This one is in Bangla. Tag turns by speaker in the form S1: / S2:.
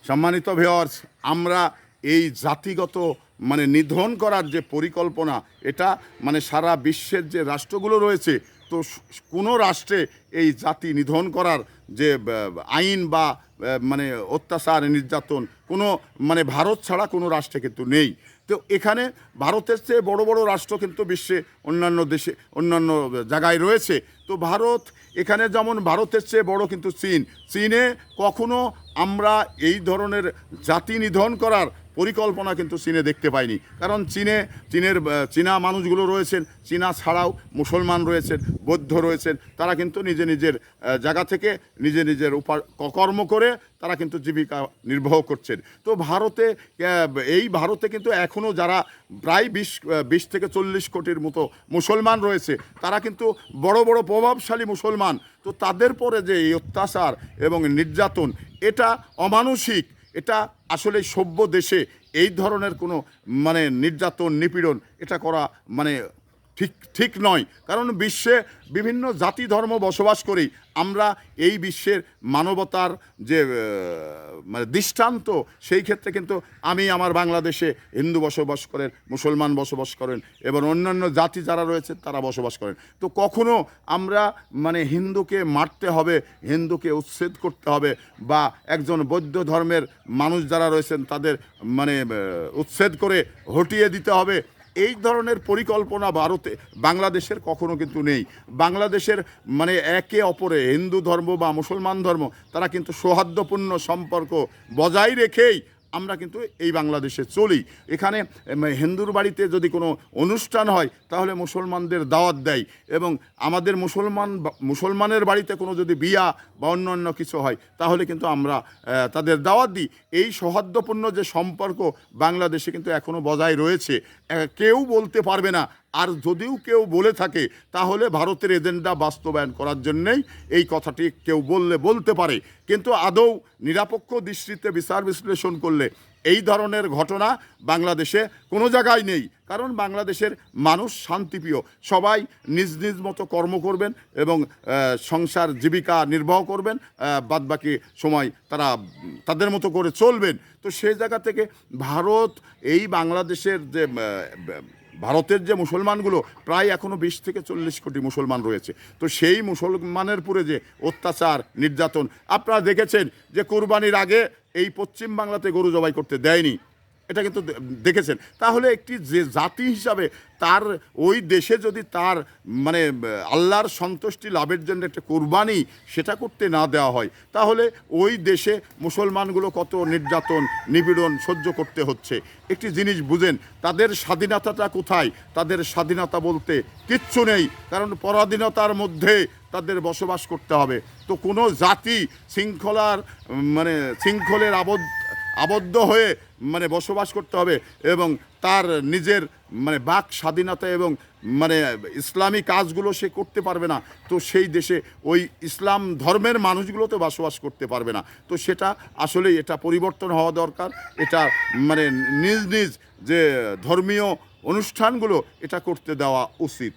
S1: সম্মানিত ভিউয়ার্স, আমরা এই জাতিগত নিধন করার যে পরিকল্পনা, এটা সারা বিশ্বের যে রাষ্ট্রগুলো রয়েছে, তো কোনো রাষ্ট্রে এই জাতি নিধন করার যে আইন বা অত্যাচার নির্যাতন কোনো ভারত ছাড়া কোনো রাষ্ট্রে কিন্তু নেই। তো এখানে ভারতের চেয়ে বড় বড় রাষ্ট্র কিন্তু বিশ্বে অন্যান্য দেশে অন্যান্য জায়গায় রয়েছে। তো ভারত এখানে যেমন ভারতের চেয়ে বড় কিন্তু চীনে কখনো আমরা এই ধরনের জাতি নিধন করার পরিকল্পনা কিন্তু চীনে দেখতে পাইনি। কারণ চীনা মানুষগুলো রয়েছেন, চীনা ছাড়াও মুসলমান রয়েছেন, বৌদ্ধ রয়েছেন, তারা কিন্তু নিজের জায়গা থেকে নিজের কর্ম করে তারা কিন্তু জীবিকা নির্বাহ করছেন। তো ভারতে কিন্তু এখনও যারা প্রায় 20 থেকে 40 কোটির মতো মুসলমান রয়েছে, তারা কিন্তু বড় বড় প্রভাবশালী মুসলমান। তো তাদের পরে যে এই অত্যাচার এবং নির্যাতন, এটা অমানুষিক। এটা আসলে সভ্য দেশে এই ধরনের কোনো নির্যাতন নিপীড়ন এটা করা ঠিক নয়। কারণ বিশ্বে বিভিন্ন জাতি ধর্ম বসবাস করি আমরা। এই বিশ্বের মানবতার যে দৃষ্টান্ত, সেই ক্ষেত্রে কিন্তু আমি আমার বাংলাদেশে হিন্দু বসবাস করেন, মুসলমান বসবাস করেন এবং অন্যান্য জাতি যারা রয়েছে তারা বসবাস করেন। তো কখনো আমরা হিন্দুকে মারতে হবে, হিন্দুকে উচ্ছেদ করতে হবে, বা একজন বৌদ্ধ ধর্মের মানুষ যারা রয়েছেন তাদের উচ্ছেদ করে হটিয়ে দিতে হবে, এই ধরনের পরিকল্পনা বাংলাদেশের কখনো কিন্তু নেই। বাংলাদেশের একে অপরে হিন্দু ধর্ম বা মুসলমান ধর্ম তারা কিন্তু সৌহার্দ্যপূর্ণ সম্পর্ক বজায় রেখেই আমরা কিন্তু এই বাংলাদেশে চলি। এখানে হিন্দুর বাড়িতে যদি কোনো অনুষ্ঠান হয় তাহলে মুসলমানদের দাওয়াত দেয়, এবং আমাদের মুসলমানের বাড়িতে কোনো যদি বিয়া বা অন্য কিছু হয় তাহলে কিন্তু আমরা তাদের দাওয়াত দিই। এই সৌহার্দ্যপূর্ণ যে সম্পর্ক বাংলাদেশে কিন্তু এখনও বজায় রয়েছে, কেউ বলতে পারবে না। আর যদিও কেউ বলে থাকে তাহলে ভারতের এজেন্ডা বাস্তবায়ন করার জন্যেই এই কথাটি কেউ বলতে পারে। কিন্তু আদৌ নিরপেক্ষ দৃষ্টিতে বিচার বিশ্লেষণ করলে এই ধরনের ঘটনা বাংলাদেশে কোনো জায়গায় নেই। কারণ বাংলাদেশের মানুষ শান্তিপ্রিয়, সবাই নিজ মতো কর্ম করবেন এবং সংসার জীবিকা নির্বাহ করবেন, বাদবাকি সময় তারা তাদের মতো করে চলবেন। তো সেই জায়গা থেকে ভারতের যে মুসলমানগুলো প্রায় এখনও 20 থেকে 40 কোটি মুসলমান রয়েছে। তো সেই মুসলমানের পুরে যে অত্যাচার নির্যাতন আপনারা দেখেছেন যে কোরবানির আগে এই পশ্চিম বাংলাতে গরু জবাই করতে দেয়নি, এটা কিন্তু দেখেছেন। তাহলে একটি যে জাতি হিসাবে তার ওই দেশে যদি তার আল্লাহর সন্তুষ্টি লাভের জন্য একটা কোরবানি সেটা করতে না দেওয়া হয়, তাহলে ওই দেশে মুসলমানগুলো কত নির্যাতন নিপীড়ন সহ্য করতে হচ্ছে। একটি জিনিস বুঝেন, তাদের স্বাধীনতাটা কোথায়? তাদের স্বাধীনতা বলতে কিচ্ছু নেই, কারণ পরাধীনতার মধ্যে তাদের বসবাস করতে হবে। তো কোনো জাতি শৃঙ্খলের আবদ্ধ হয়ে বসবাস করতে হবে এবং তার নিজের বাক স্বাধীনতা এবং ইসলামী কাজগুলো সে করতে পারবে না, তো সেই দেশে ওই ইসলাম ধর্মের মানুষগুলো তো বসবাস করতে পারবে না। তো সেটা আসলে এটা পরিবর্তন হওয়া দরকার। এটা নিজ যে ধর্মীয় অনুষ্ঠানগুলো এটা করতে দেওয়া উচিত।